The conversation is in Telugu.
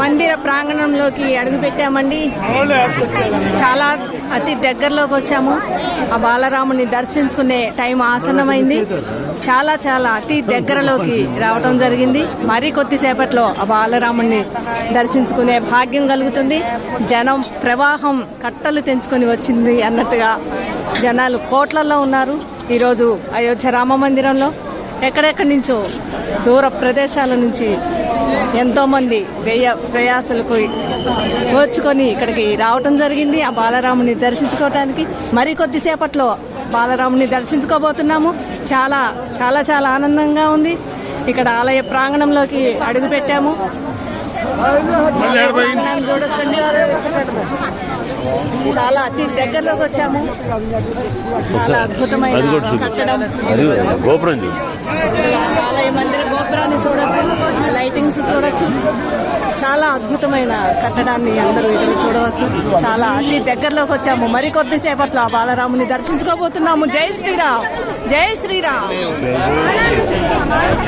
మందిర ప్రాంగణంలోకి అడుగు పెట్టామండి. చాలా అతి దగ్గరలోకి వచ్చాము. ఆ బాలరాముని దర్శించుకునే టైం ఆసన్నమైంది. చాలా చాలా అతి దగ్గరలోకి రావడం జరిగింది. మరి కొద్దిసేపట్లో ఆ బాలరాముని దర్శించుకునే భాగ్యం కలుగుతుంది. జనం ప్రవాహం కట్టలు తెంచుకొని వచ్చింది అన్నట్టుగా జనాలు కోట్లలో ఉన్నారు ఈరోజు అయోధ్య రామ మందిరంలో. ఎక్కడెక్కడి నుంచో దూర ప్రదేశాల నుంచి ఎంతోమంది ప్రయాసలకు ఓర్చుకొని ఇక్కడికి రావటం జరిగింది ఆ బాలరాముని దర్శించుకోవటానికి. మరి కొద్దిసేపట్లో బాలరాముని దర్శించుకోబోతున్నాము. చాలా చాలా చాలా ఆనందంగా ఉంది. ఇక్కడ ఆలయ ప్రాంగణంలోకి అడుగు పెట్టాము. చూడొచ్చండి, చాలా అతి దగ్గరలోకి వచ్చాము. చాలా అద్భుతమైన కట్టడం. ఆలయ మందిర గోపురాన్ని చూడొచ్చు, లైటింగ్స్ చూడొచ్చు. చాలా అద్భుతమైన కట్టడాన్ని అందరూ ఇక్కడ చూడవచ్చు. చాలా అతి దగ్గరలోకి వచ్చాము. మరి కొద్దిసేపట్లో ఆ బాలరాముని దర్శించుకోబోతున్నాము. జై శ్రీరామ్, జై శ్రీరామ్.